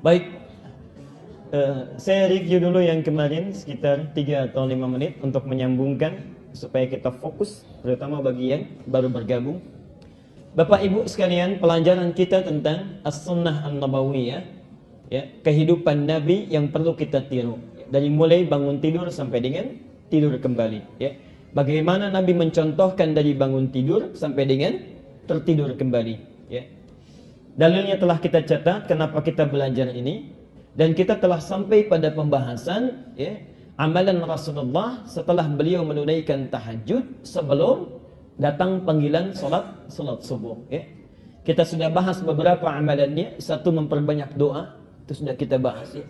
Baik, saya review dulu yang kemarin sekitar 3 atau 5 menit untuk menyambungkan supaya kita fokus, terutama bagi yang baru bergabung. Bapak Ibu sekalian, pelajaran kita tentang As-Sunnah An-Nabawiyah, ya, kehidupan Nabi yang perlu kita tiru, dari mulai bangun tidur sampai dengan tidur kembali, ya. Bagaimana Nabi mencontohkan dari bangun tidur sampai dengan tertidur kembali, ya. Dalilnya telah kita catat kenapa kita belajar ini, dan kita telah sampai pada pembahasan, ya, amalan Rasulullah setelah beliau menunaikan tahajud sebelum datang panggilan salat subuh, ya. Kita sudah bahas beberapa amalannya. Satu, memperbanyak doa, itu sudah kita bahas, ya.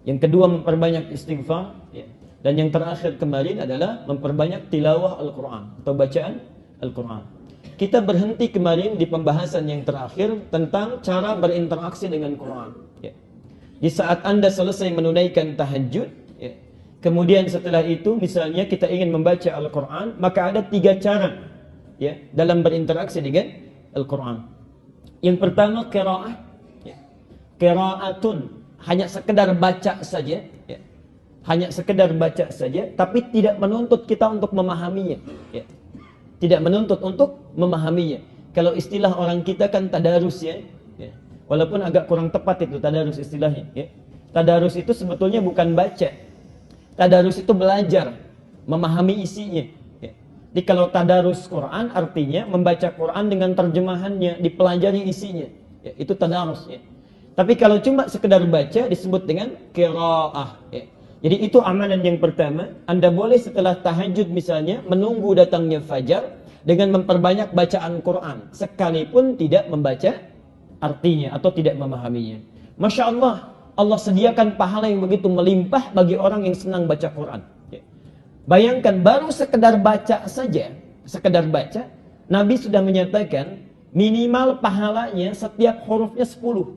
Yang kedua, memperbanyak istighfar, ya. Dan yang terakhir kemarin adalah memperbanyak tilawah Al-Quran atau bacaan Al-Quran. Kita berhenti kemarin di pembahasan yang terakhir tentang cara berinteraksi dengan Quran, ya. Di saat Anda selesai menunaikan tahajud, ya, kemudian setelah itu misalnya kita ingin membaca Al-Quran, maka ada 3 cara, ya, dalam berinteraksi dengan Al-Quran. Yang pertama, qiraah, ya. Qiraatun, hanya sekedar baca saja, ya. Hanya sekedar baca saja, tapi tidak menuntut kita untuk memahaminya, ya. Tidak menuntut untuk memahaminya. Kalau istilah orang kita kan tadarus, ya, ya. Walaupun agak kurang tepat itu tadarus istilahnya, ya. Tadarus itu sebetulnya bukan baca. Tadarus itu belajar, memahami isinya, ya. Jadi kalau tadarus Quran artinya membaca Quran dengan terjemahannya, dipelajari isinya, ya, itu tadarus, ya. Tapi kalau cuma sekedar baca disebut dengan qiraah, ya. Jadi itu amalan yang pertama. Anda boleh setelah tahajud misalnya menunggu datangnya fajar dengan memperbanyak bacaan Quran, sekalipun tidak membaca artinya atau tidak memahaminya. Masya Allah, Allah sediakan pahala yang begitu melimpah bagi orang yang senang baca Quran, ya. Bayangkan, baru sekedar baca saja, sekedar baca, Nabi sudah menyatakan minimal pahalanya setiap hurufnya 10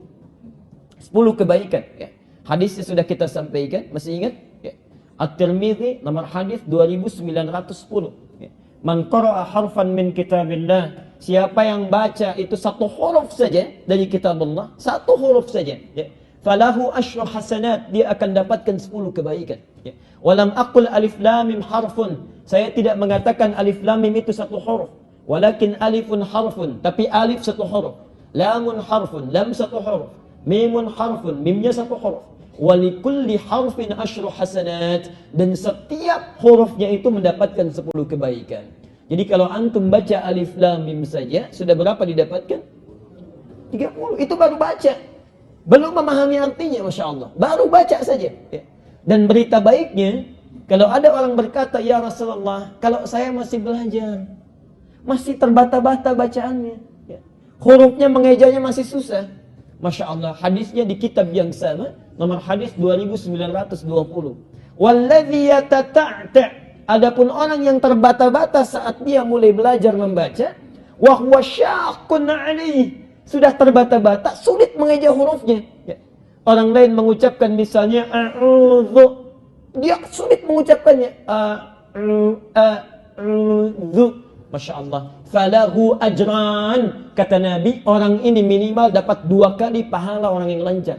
kebaikan, ya. Hadisnya sudah kita sampaikan, masih ingat? Ya. At-Tirmidzi nomor hadis 2910. Ya. Man qara'a harfan min kitabillah, siapa yang baca itu 1 huruf saja dari kitab Allah, 1 huruf saja, ya, falahu asyru hasanat, dia akan dapatkan 10 kebaikan, ya. Walam aqul alif lam mim harfun, saya tidak mengatakan alif lam mim itu 1 huruf, walakin alifun harfun, tapi alif 1 huruf, lamun harfun, lam 1 huruf, mimun harfun, mimnya 1 huruf, walikulli harfin asyru hasanat, dan setiap hurufnya itu mendapatkan 10 kebaikan. Jadi kalau antum baca alif lam mim saja, sudah berapa didapatkan? 30. Itu baru baca, belum memahami artinya. Masya Allah, baru baca saja, ya. Dan berita baiknya, kalau ada orang berkata, ya Rasulullah, kalau saya masih belajar, masih terbata-bata bacaannya, ya, hurufnya mengejanya masih susah, Masya Allah, hadisnya di kitab yang sama, nomor hadis 2920. Walladzi yatata'ta', adapun orang yang terbata-bata saat dia mulai belajar membaca, wa huwa syaqqun 'alaihi, sudah terbata-bata, sulit mengeja hurufnya, ya. Orang lain mengucapkan misalnya a'udzu, dia sulit mengucapkannya a'udzu. Masya Allah, falahu ajran, kata Nabi, orang ini minimal dapat 2 kali pahala orang yang lancar.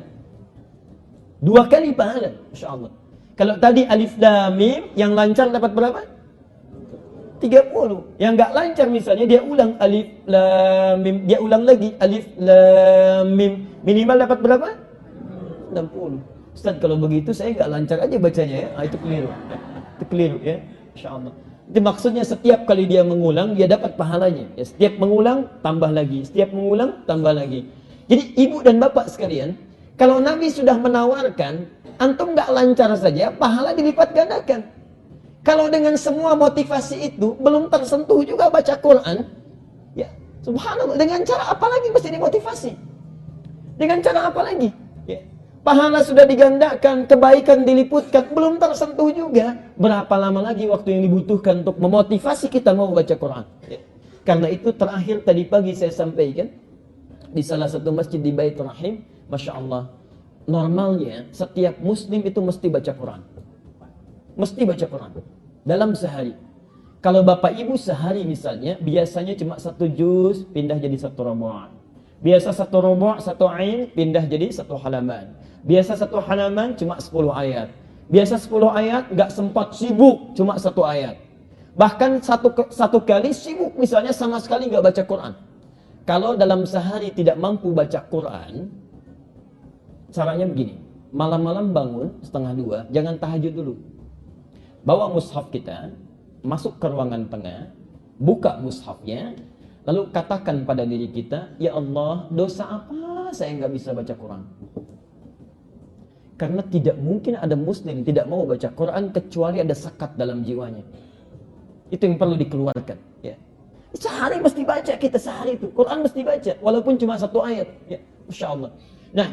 2 kali pahala, Masya Allah. Kalau tadi alif lam mim, yang lancar dapat berapa? 30. Yang nggak lancar misalnya dia ulang alif lam mim, dia ulang lagi alif lam mim, minimal dapat berapa? 60. Ustaz, kalau begitu saya nggak lancar aja bacanya, ya. Itu keliru. Itu keliru, ya. Masya Allah. Itu maksudnya setiap kali dia mengulang, dia dapat pahalanya, ya. Setiap mengulang, tambah lagi. Setiap mengulang, tambah lagi. Jadi ibu dan bapak sekalian, kalau Nabi sudah menawarkan, antum nggak lancar saja, pahala dilipat gandakan. Kalau dengan semua motivasi itu belum tersentuh juga baca Quran, ya subhanallah, dengan cara apa lagi mesti dimotivasi? Dengan cara apa lagi? Ya. Pahala sudah digandakan, kebaikan diliputkan, belum tersentuh juga. Berapa lama lagi waktu yang dibutuhkan untuk memotivasi kita mau baca Quran? Ya. Karena itu terakhir tadi pagi saya sampaikan di salah satu masjid di Baitur Rahim, Masya Allah, normalnya setiap muslim itu mesti baca Quran. Mesti baca Quran dalam sehari. Kalau bapak ibu sehari misalnya, biasanya cuma 1 juz pindah jadi 1 rombongan. Biasa satu rubu', satu ain, pindah jadi satu halaman. Biasa satu halaman cuma 10 ayat. Biasa 10 ayat nggak sempat, sibuk cuma satu ayat. Bahkan satu kali sibuk misalnya sama sekali nggak baca Quran. Kalau dalam sehari tidak mampu baca Quran, caranya begini. Malam-malam bangun setengah 2, jangan tahajud dulu. Bawa mushaf kita, masuk ke ruangan tengah, buka mushafnya, lalu katakan pada diri kita, ya Allah, dosa apa saya nggak bisa baca Quran? Karena tidak mungkin ada muslim tidak mau baca Quran kecuali ada sekat dalam jiwanya. Itu yang perlu dikeluarkan. Ya. Sehari mesti baca kita, sehari itu Quran mesti baca, walaupun cuma satu ayat. Ya. Masya Allah. Nah,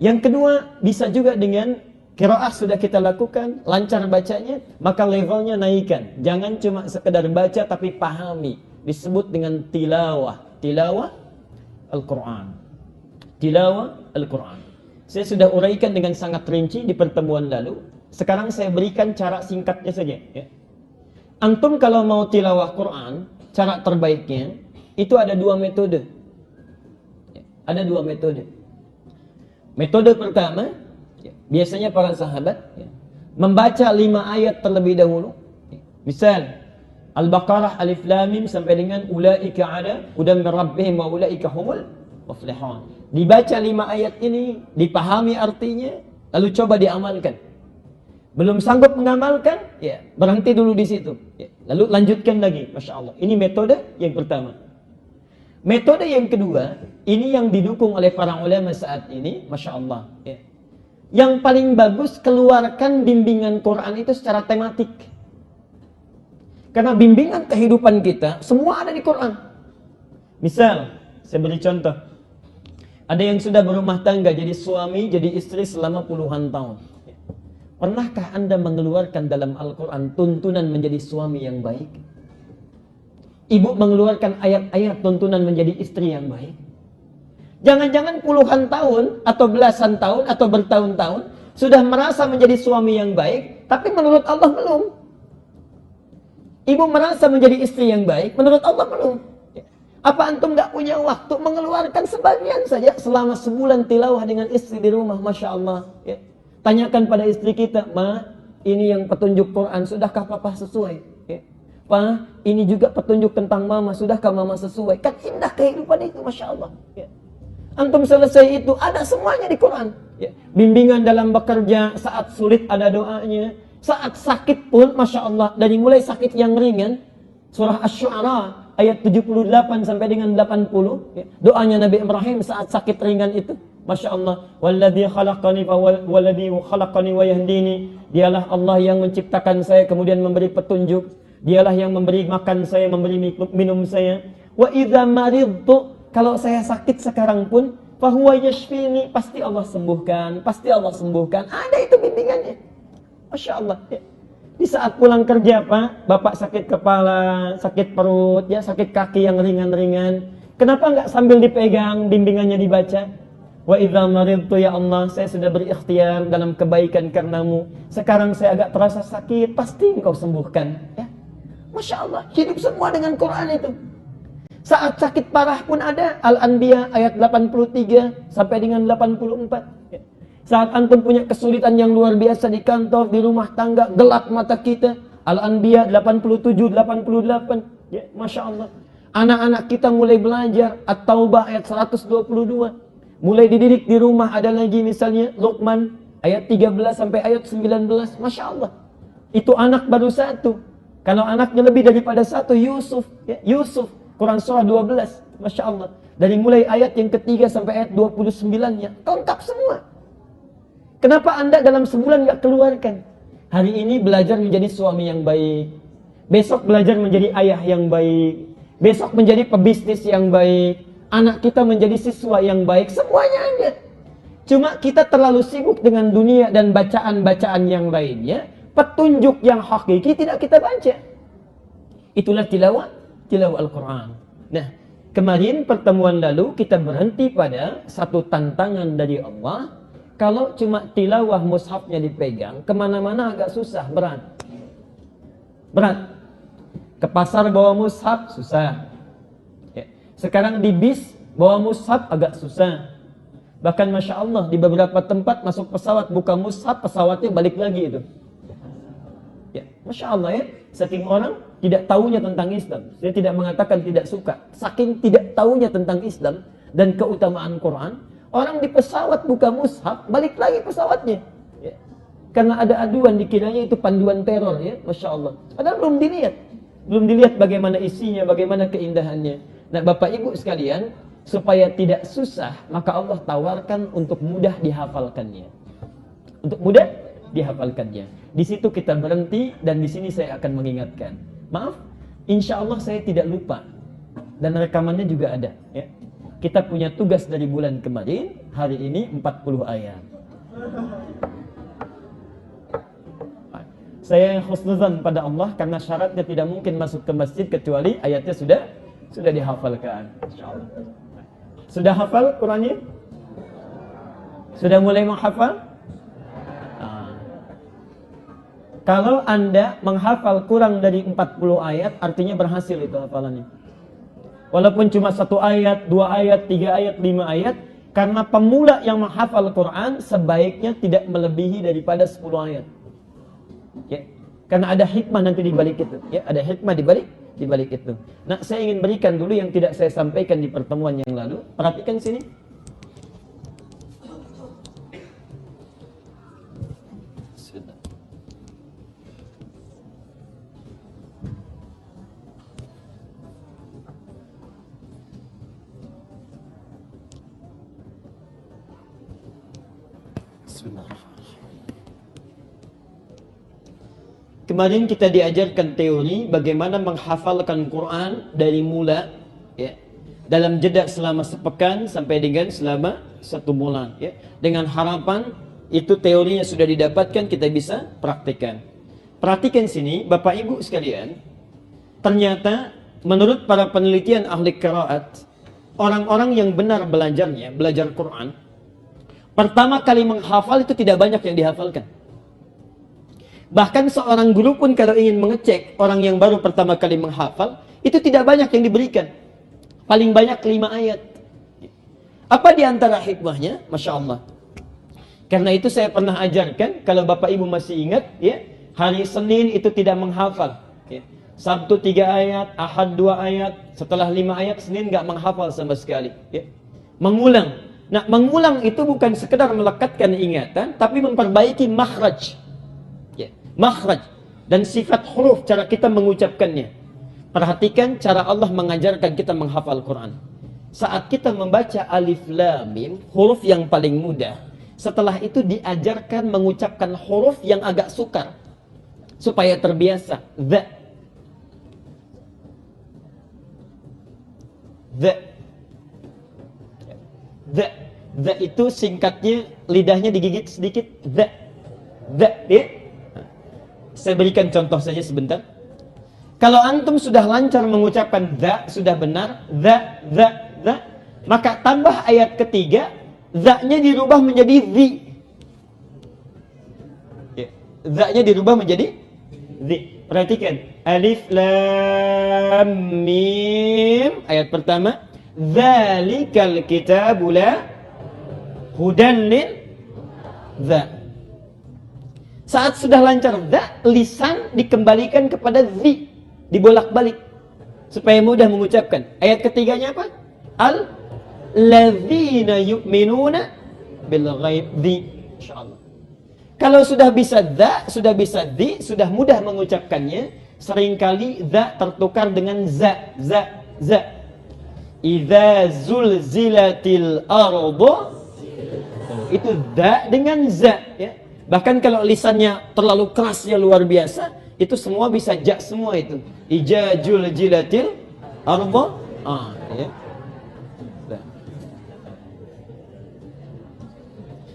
yang kedua bisa juga dengan qiraah sudah kita lakukan, lancar bacanya, maka levelnya naikkan. Jangan cuma sekedar baca tapi pahami. Disebut dengan tilawah. Tilawah Al-Quran. Tilawah Al-Quran. Saya sudah uraikan dengan sangat rinci di pertemuan lalu. Sekarang saya berikan cara singkatnya saja. Ya. Antum kalau mau tilawah Quran, cara terbaiknya itu ada 2 metode. Ya. Ada 2 metode. Metode pertama, ya, biasanya para sahabat ya, membaca 5 ayat terlebih dahulu. Ya. Misal Al-Baqarah Alif Lam Mim sampai dengan ulaika ala hudan min rabbihim wa ulaika humul muflihun. Dibaca 5 ayat ini, dipahami artinya, lalu coba diamalkan. Belum sanggup mengamalkan, ya berhenti dulu di situ. Ya, lalu lanjutkan lagi, Masya Allah. Ini metode yang pertama. Metode yang kedua, ini yang didukung oleh para ulama saat ini, Masya Allah. Ya. Yang paling bagus, keluarkan bimbingan Quran itu secara tematik. Karena bimbingan kehidupan kita, semua ada di Quran. Misal, saya beri contoh. Ada yang sudah berumah tangga, jadi suami, jadi istri selama puluhan tahun. Pernahkah Anda mengeluarkan dalam Al-Quran tuntunan menjadi suami yang baik? Ibu mengeluarkan ayat-ayat tuntunan menjadi istri yang baik? Jangan-jangan puluhan tahun, atau belasan tahun, atau bertahun-tahun, sudah merasa menjadi suami yang baik, tapi menurut Allah belum. Ibu merasa menjadi istri yang baik, menurut Allah belum. Apa antum gak punya waktu mengeluarkan sebagian saja selama sebulan tilawah dengan istri di rumah, Masya Allah. Ya. Tanyakan pada istri kita, Ma, ini yang petunjuk Quran, sudahkah papa sesuai? Ya. Pa, ini juga petunjuk tentang mama, sudahkah mama sesuai? Kan indah kehidupan itu, Masya Allah. Ya. Antum selesai itu, ada semuanya di Quran. Ya. Bimbingan dalam bekerja, saat sulit ada doanya. Saat sakit pun, Masya Allah, dari mulai sakit yang ringan, surah Asy-Syu'ara, ayat 78 sampai dengan 80, ya. Doanya Nabi Ibrahim saat sakit ringan itu, Masya Allah, walladzi khalaqani walladzi khalaqani wa yahdini, dialah Allah yang menciptakan saya kemudian memberi petunjuk, dialah yang memberi makan saya, memberi minum saya. Wa idza maridtu, kalau saya sakit sekarang pun, fahuwa yashfini, pasti Allah sembuhkan, pasti Allah sembuhkan. Ada itu bimbingannya, Masya Allah. Ya. Di saat pulang kerja, Pak, Bapak sakit kepala, sakit perut, ya sakit kaki yang ringan-ringan. Kenapa nggak sambil dipegang, bimbingannya dibaca? Wa idza maridtu, ya Allah, saya sudah berikhtiar dalam kebaikan karenamu. Sekarang saya agak terasa sakit, pasti Engkau sembuhkan. Ya. Masya Allah, hidup semua dengan Quran itu. Saat sakit parah pun ada, Al-Anbiya ayat 83 sampai dengan 84. Ya. Saat antum punya kesulitan yang luar biasa di kantor, di rumah tangga, gelap mata kita, Al-Anbiya 87, 88. Ya, Masya Allah. Anak-anak kita mulai belajar, At-Taubah ayat 122. Mulai dididik di rumah, ada lagi misalnya Luqman ayat 13 sampai ayat 19. Masya Allah. Itu anak baru satu. Kalau anaknya lebih daripada satu, Yusuf. Ya, Yusuf, Quran surah 12. Masya Allah. Dari mulai ayat yang ketiga sampai ayat 29-nya. Lengkap semua. Kenapa Anda dalam sebulan gak keluarkan? Hari ini belajar menjadi suami yang baik. Besok belajar menjadi ayah yang baik. Besok menjadi pebisnis yang baik. Anak kita menjadi siswa yang baik. Semuanya ada. Cuma kita terlalu sibuk dengan dunia dan bacaan-bacaan yang lainnya. Petunjuk yang hakiki tidak kita baca. Itulah tilawah Al-Quran. Nah, kemarin pertemuan lalu kita berhenti pada satu tantangan dari Allah. Kalau cuma tilawah mushafnya dipegang, kemana-mana agak susah, berat. Berat. Ke pasar bawa mushaf, susah. Ya. Sekarang di bis, Bawa mushaf agak susah. Bahkan Masya Allah di beberapa tempat masuk pesawat buka mushaf, pesawatnya balik lagi itu. Ya, Masya Allah ya, saking orang tidak tahunya tentang Islam. Saya tidak mengatakan tidak suka. Saking tidak tahunya tentang Islam dan keutamaan Quran, orang di pesawat buka mushaf, balik lagi pesawatnya. Ya. Karena ada aduan dikiranya itu panduan teror ya, Masya Allah. Padahal belum dilihat. Belum dilihat bagaimana isinya, bagaimana keindahannya. Nah Bapak Ibu sekalian, supaya tidak susah, maka Allah tawarkan untuk mudah dihafalkannya. Untuk mudah dihafalkannya. Di situ kita berhenti dan di sini saya akan mengingatkan. Maaf, insya Allah saya tidak lupa. Dan rekamannya juga ada. Ya. Kita punya tugas dari bulan kemarin, hari ini 40 ayat. Saya husnuzan pada Allah karena syaratnya tidak mungkin masuk ke masjid kecuali ayatnya sudah dihafalkan. Insyaallah. Sudah hafal Qurannya? Sudah mulai menghafal? Kalau Anda menghafal kurang dari 40 ayat, artinya berhasil itu hafalannya. Walaupun cuma 1 ayat, 2 ayat, 3 ayat, 5 ayat, karena pemula yang menghafal Quran sebaiknya tidak melebihi daripada 10 ayat. Ya, karena ada hikmah nanti di balik itu. Ya, ada hikmah di balik itu. Nah, saya ingin berikan dulu yang tidak saya sampaikan di pertemuan yang lalu. Perhatikan sini. Kemarin kita diajarkan teori bagaimana menghafalkan Quran dari mula ya, dalam jeda selama sepekan sampai dengan selama 1 bulan ya. Dengan harapan itu teorinya sudah didapatkan, kita bisa praktikkan. Perhatikan sini Bapak Ibu sekalian, ternyata menurut para penelitian ahli qiraat, orang-orang yang benar belajarnya, belajar Quran, pertama kali menghafal itu tidak banyak yang dihafalkan. Bahkan seorang guru pun kalau ingin mengecek orang yang baru pertama kali menghafal, itu tidak banyak yang diberikan. Paling banyak 5 ayat. Apa di antara hikmahnya? Masya Allah. Karena itu saya pernah ajarkan, kalau Bapak Ibu masih ingat, ya, hari Senin itu tidak menghafal. Ya. Sabtu 3 ayat, Ahad 2 ayat, setelah 5 ayat, Senin nggak menghafal sama sekali. Ya. Mengulang. Nah, mengulang itu bukan sekedar melekatkan ingatan, tapi memperbaiki makhraj. Makhraj dan sifat huruf, cara kita mengucapkannya. Perhatikan cara Allah mengajarkan kita menghafal Quran. Saat kita membaca alif lam mim, huruf yang paling mudah. Setelah itu diajarkan mengucapkan huruf yang agak sukar supaya terbiasa. The. The itu singkatnya, lidahnya digigit sedikit. The. Ya. Saya berikan contoh saja sebentar. Kalau antum sudah lancar mengucapkan the, sudah benar, the, maka tambah ayat ketiga, the-nya dirubah menjadi the. The-nya dirubah menjadi the. Perhatikan. Alif lam mim. Ayat pertama. Dzalikal kitabu la hudan lil dza. Saat sudah lancar dza, lisan dikembalikan kepada zi, dibolak-balik supaya mudah mengucapkan. Ayat ketiganya apa? Alladzina yu'minuna bil ghaib. Insyaallah. Kalau sudah bisa dza, sudah bisa zi, sudah mudah mengucapkannya, seringkali dza tertukar dengan za. Idza zulzilatil ardu, itu dza dengan za ya. Bahkan kalau lisannya terlalu kerasnya luar biasa, itu semua bisa ja semua itu. Ijajul jilatil arba. Ya.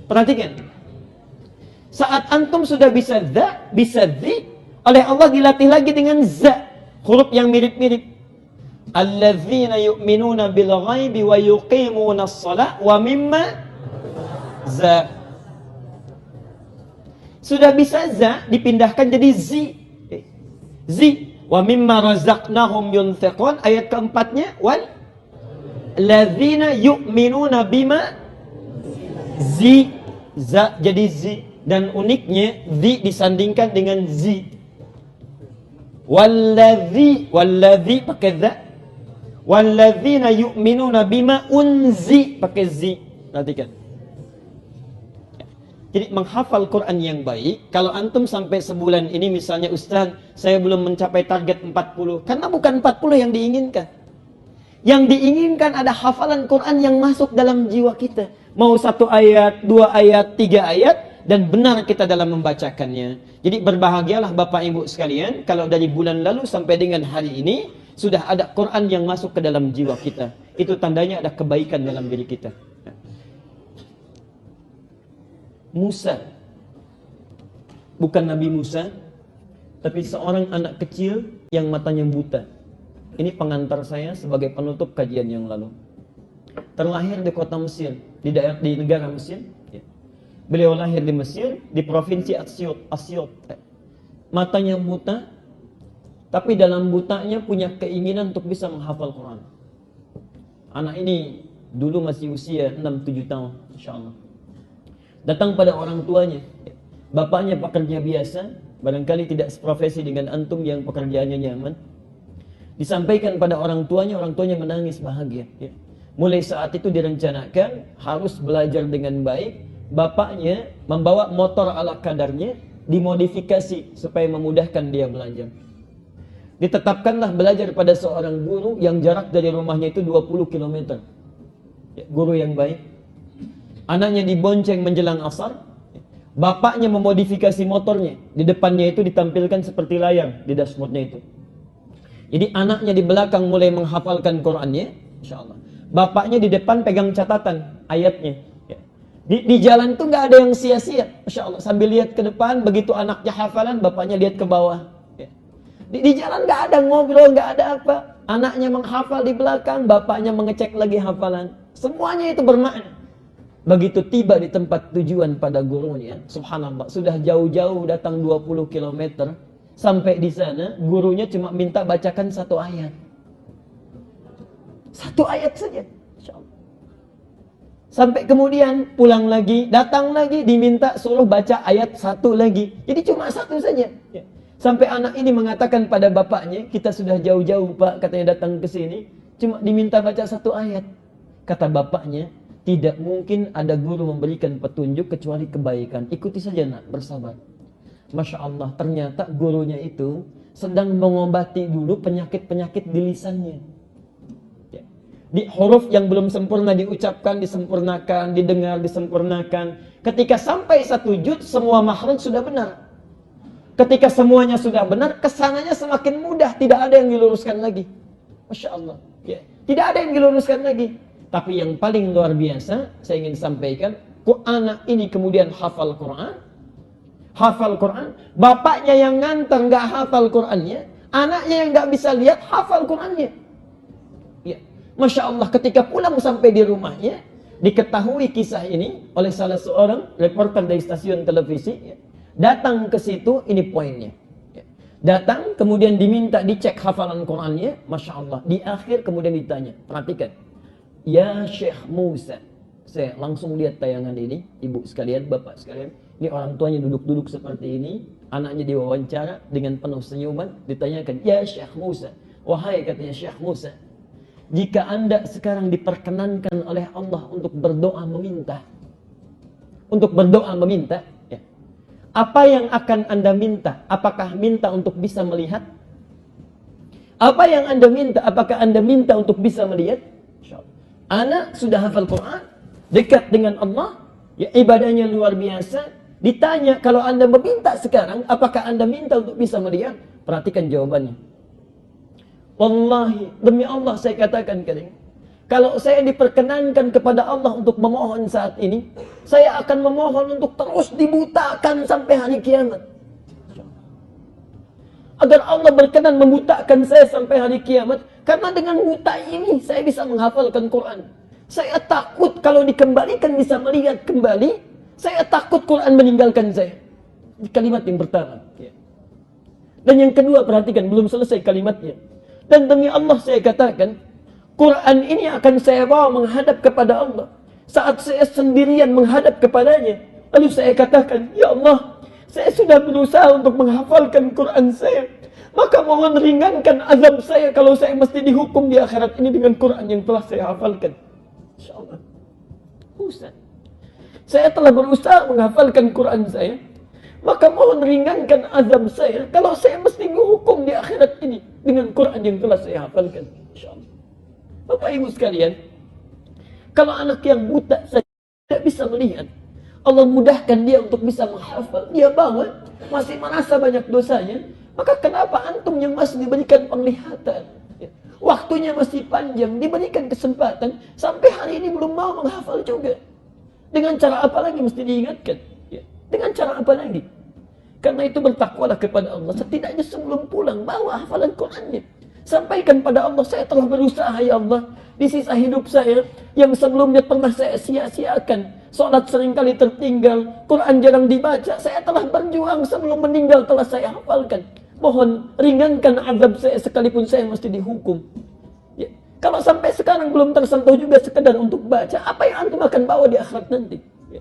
Perhatikan. Saat antum sudah bisa za, bisa zi, oleh Allah dilatih lagi dengan za. Huruf yang mirip-mirip. Alladzina yu'minuna bil ghaibi wa yuqimuna as-shalah wa mimma za. Sudah bisa za, dipindahkan jadi zi. Zi. Wa mimma razaqnahum yunfiqun. Ayat keempatnya Walladzina yu'minuna bima za jadi zi, dan uniknya zi disandingkan dengan zi. Walladzi pakai za. Walladzina yu'minuna bima unzi pakai zi. Perhatikan. Jadi menghafal Quran yang baik, kalau antum sampai sebulan ini misalnya, Ustaz, saya belum mencapai target 40, karena bukan 40 yang diinginkan. Yang diinginkan ada hafalan Quran yang masuk dalam jiwa kita. Mau 1 ayat, 2 ayat, 3 ayat, dan benar kita dalam membacakannya. Jadi berbahagialah Bapak Ibu sekalian, kalau dari bulan lalu sampai dengan hari ini, sudah ada Quran yang masuk ke dalam jiwa kita. Itu tandanya ada kebaikan dalam diri kita. Musa, bukan Nabi Musa, tapi seorang anak kecil yang matanya buta. Ini pengantar saya sebagai penutup kajian yang lalu. Terlahir di kota Mesir, di negara Mesir. Beliau lahir di Mesir, di provinsi Asyut. Matanya buta, tapi dalam butanya punya keinginan untuk bisa menghafal Quran. Anak ini dulu masih usia 6-7 tahun, insyaAllah. Datang pada orang tuanya. Bapaknya pekerja biasa, barangkali tidak seprofesi dengan antum yang pekerjaannya nyaman. Disampaikan pada orang tuanya menangis bahagia. Mulai saat itu direncanakan harus belajar dengan baik. Bapaknya membawa motor ala kadarnya, dimodifikasi supaya memudahkan dia belajar. Ditetapkanlah belajar pada seorang guru yang jarak dari rumahnya itu 20 km. Guru yang baik. Anaknya dibonceng menjelang asar. Bapaknya memodifikasi motornya. Di depannya itu ditampilkan seperti layar di dashboardnya itu. Jadi anaknya di belakang mulai menghafalkan Qurannya, insyaallah. Bapaknya di depan pegang catatan ayatnya. Di jalan itu nggak ada yang sia-sia, insyaallah. Sambil lihat ke depan, begitu anaknya hafalan, bapaknya lihat ke bawah. Di jalan nggak ada ngobrol, nggak ada apa. Anaknya menghafal di belakang, bapaknya mengecek lagi hafalan. Semuanya itu bermakna. Begitu tiba di tempat tujuan pada gurunya, subhanallah, sudah jauh-jauh datang 20 km. Sampai di sana, gurunya cuma minta bacakan 1 ayat. 1 ayat saja. Sampai kemudian pulang lagi, datang lagi, diminta suruh baca ayat 1 lagi. Jadi cuma 1 saja. Sampai anak ini mengatakan pada bapaknya, kita sudah jauh-jauh Pak, katanya datang ke sini, cuma diminta baca 1 ayat. Kata bapaknya, tidak mungkin ada guru memberikan petunjuk kecuali kebaikan. Ikuti saja nak, bersabar. Masya Allah, ternyata gurunya itu sedang mengobati dulu penyakit-penyakit di lisannya. Di huruf yang belum sempurna diucapkan, disempurnakan, didengar, disempurnakan. Ketika sampai 1 juz, semua makhraj sudah benar. Ketika semuanya sudah benar, kesananya semakin mudah, tidak ada yang diluruskan lagi. Masya Allah. Tidak ada yang diluruskan lagi. Tapi yang paling luar biasa, saya ingin sampaikan, anak ini kemudian hafal Quran. Hafal Quran. Bapaknya yang nganter nggak hafal Qurannya. Anaknya yang nggak bisa lihat, hafal Qurannya. Ya. Masya Allah, ketika pulang sampai di rumahnya, diketahui kisah ini oleh salah seorang reporter dari stasiun televisi. Ya. Datang ke situ, ini poinnya. Ya. Datang, kemudian diminta dicek hafalan Qurannya. Masya Allah. Di akhir kemudian ditanya, perhatikan. Ya Syekh Musa. Saya langsung lihat tayangan ini, ibu sekalian, bapak sekalian. Ini orang tuanya duduk-duduk seperti ini. Anaknya diwawancara dengan penuh senyuman. Ditanyakan, ya Syekh Musa. Wahai katanya Syekh Musa, jika anda sekarang diperkenankan oleh Allah untuk berdoa meminta. Untuk berdoa meminta. Ya. Apa yang akan anda minta? Apakah minta untuk bisa melihat? Apa yang anda minta? Apakah anda minta untuk bisa melihat? Anak sudah hafal Quran, dekat dengan Allah, ya ibadahnya luar biasa. Ditanya, kalau anda meminta sekarang, apakah anda minta untuk bisa melihat? Perhatikan jawabannya. Wallahi, demi Allah saya katakan kalian, kalau saya diperkenankan kepada Allah untuk memohon saat ini, saya akan memohon untuk terus dibutakan sampai hari kiamat. Agar Allah berkenan membutakan saya sampai hari kiamat. Karena dengan buta ini saya bisa menghafalkan Quran. Saya takut kalau dikembalikan bisa melihat kembali. Saya takut Quran meninggalkan saya. Kalimat yang pertama. Dan yang kedua, perhatikan, belum selesai kalimatnya. Dan demi Allah saya katakan, Quran ini akan saya bawa menghadap kepada Allah. Saat saya sendirian menghadap kepadanya, lalu saya katakan, ya Allah, saya sudah berusaha untuk menghafalkan Quran saya. Maka mohon ringankan azab saya kalau saya mesti dihukum di akhirat ini dengan Quran yang telah saya hafalkan. InsyaAllah. Ustaz, saya telah berusaha menghafalkan Quran saya. Maka mohon ringankan azab saya kalau saya mesti dihukum di akhirat ini dengan Quran yang telah saya hafalkan. InsyaAllah. Bapak Ibu sekalian, kalau anak yang buta saja tidak bisa melihat, Allah mudahkan dia untuk bisa menghafal. Dia bangun, masih merasa banyak dosanya. Maka kenapa antum yang masih diberikan penglihatan, waktunya masih panjang, diberikan kesempatan, sampai hari ini belum mau menghafal juga? Dengan cara apa lagi mesti diingatkan? Dengan cara apa lagi? Karena itu bertakwalah kepada Allah. Setidaknya sebelum pulang, bawa hafalan Qurannya. Sampaikan pada Allah, saya telah berusaha ya Allah, di sisa hidup saya yang sebelumnya pernah saya sia-siakan. Salat seringkali tertinggal, Quran jarang dibaca. Saya telah berjuang sebelum meninggal telah saya hafalkan. Mohon ringankan azab saya sekalipun saya mesti dihukum. Ya. Kalau sampai sekarang belum tersentuh juga sekedar untuk baca, apa yang antum akan bawa di akhirat nanti? Ya.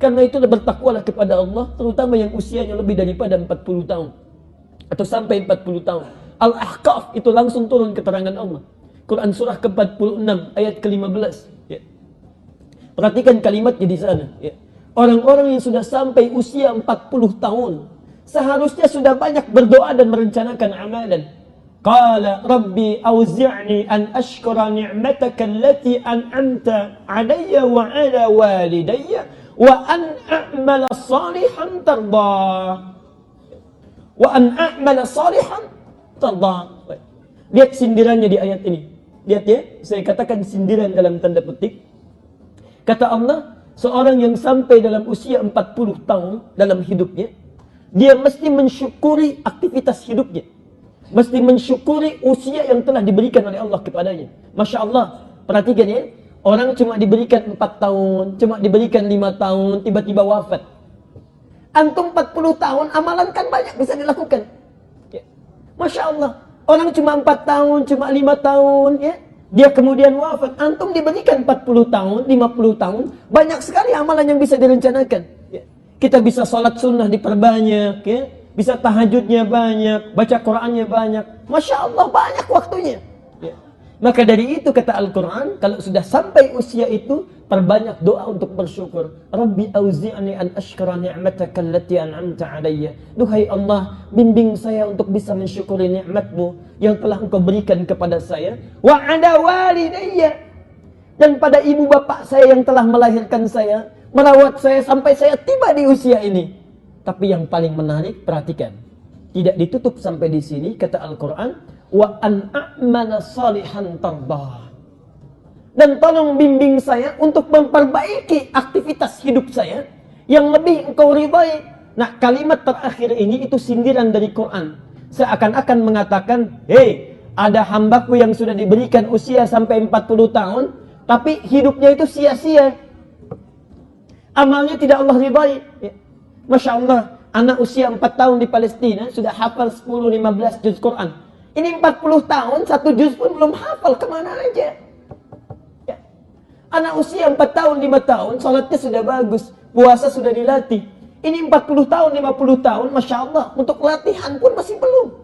Karena itu bertakwalah kepada Allah, terutama yang usianya lebih daripada 40 tahun. Atau sampai 40 tahun. Al-Ahqaf itu langsung turun keterangan Allah. Quran surah ke-46 ayat ke-15. Ya. Perhatikan kalimatnya di sana. Ya. Orang-orang yang sudah sampai usia 40 tahun seharusnya sudah banyak berdoa dan merencanakan amalan. Qala rabbi auzi'ni an ashkura ni'mataka allati an'amta 'alayya wa 'ala walidayya wa an a'mala salihan tardah. Wa an a'mala salihan tardah. Lihat sindirannya di ayat ini. Lihat ya, saya katakan sindiran dalam tanda petik. Kata Allah, seorang yang sampai dalam usia 40 tahun dalam hidupnya, dia mesti mensyukuri aktivitas hidupnya. Mesti mensyukuri usia yang telah diberikan oleh Allah kepadanya. Masya Allah, perhatikan ya. Orang cuma diberikan 4 tahun, cuma diberikan 5 tahun, tiba-tiba wafat. Antum 40 tahun, amalan kan banyak bisa dilakukan. Ya. Masya Allah, orang cuma 4 tahun, cuma 5 tahun, ya. Dia kemudian wafat. Antum diberikan 40 tahun, 50 tahun, banyak sekali amalan yang bisa direncanakan. Ya. Kita bisa sholat sunnah diperbanyak, ya. Bisa tahajudnya banyak, baca Qurannya banyak. Masya Allah, banyak waktunya. Ya. Maka dari itu kata Al-Quran, kalau sudah sampai usia itu, perbanyak doa untuk bersyukur. Rabbi auzi'ni an ashkura ni'mataka allati an'amta 'alayya. Duhai Allah, bimbing saya untuk bisa mensyukuri nikmatmu yang telah Engkau berikan kepada saya. Wa 'ala walidayya. Dan pada ibu bapak saya yang telah melahirkan saya, merawat saya sampai saya tiba di usia ini. Tapi yang paling menarik, perhatikan. Tidak ditutup sampai di sini, kata Al-Quran, wa an a'mala salihan tardah. Dan tolong bimbing saya untuk memperbaiki aktivitas hidup saya yang lebih Engkau ridhai. Nah, kalimat terakhir ini itu sindiran dari Quran. Seakan-akan mengatakan, hei, ada hambaku yang sudah diberikan usia sampai 40 tahun, tapi hidupnya itu sia-sia. Amalnya tidak Allah ridhai. Ya. Masya Allah, anak usia 4 tahun di Palestina sudah hafal 10-15 juz Quran. Ini 40 tahun, 1 juz pun belum hafal, kemana aja? Ya. Anak usia 4 tahun, 5 tahun, sholatnya sudah bagus, puasa sudah dilatih. Ini 40 tahun, 50 tahun, Masya Allah, untuk latihan pun masih belum.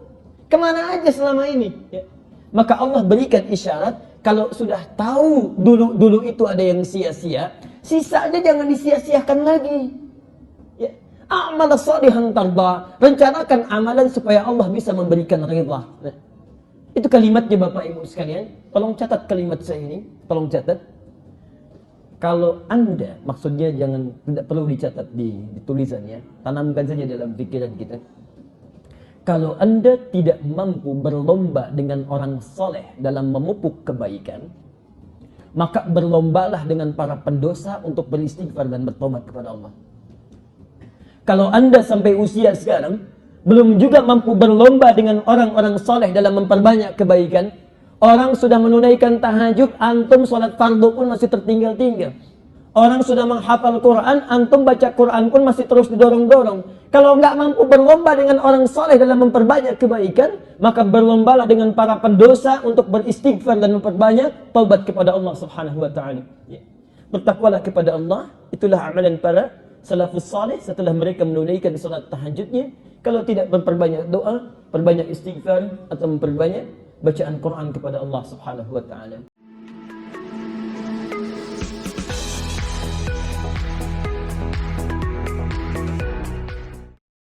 Kemana aja selama ini? Ya. Maka Allah berikan isyarat, kalau sudah tahu dulu itu ada yang sia-sia, sisanya jangan disia-siakan lagi. Amal salihan tardah. Rencanakan amalan supaya Allah bisa memberikan ridha. Nah, itu kalimatnya Bapak Ibu sekalian. Tolong catat kalimat saya ini. Tolong catat. Kalau Anda, maksudnya jangan, tidak perlu dicatat di tulisannya. Tanamkan saja dalam pikiran kita. Kalau Anda tidak mampu berlomba dengan orang soleh dalam memupuk kebaikan, maka berlombalah dengan para pendosa untuk beristighfar dan bertobat kepada Allah. Kalau Anda sampai usia sekarang belum juga mampu berlomba dengan orang-orang soleh dalam memperbanyak kebaikan, orang sudah menunaikan tahajud, antum sholat fardu pun masih tertinggal-tinggal. Orang sudah menghafal Quran, antum baca Quran pun masih terus didorong-dorong. Kalau nggak mampu berlomba dengan orang soleh dalam memperbanyak kebaikan, maka berlombalah dengan para pendosa untuk beristighfar dan memperbanyak taubat kepada Allah Subhanahu wa taala. Ya. Bertakwalah kepada Allah, itulah amalan para salafus saleh setelah mereka menunaikan salat tahajudnya. Kalau tidak memperbanyak doa, perbanyak istighfar atau memperbanyak bacaan Quran kepada Allah Subhanahu wa taala.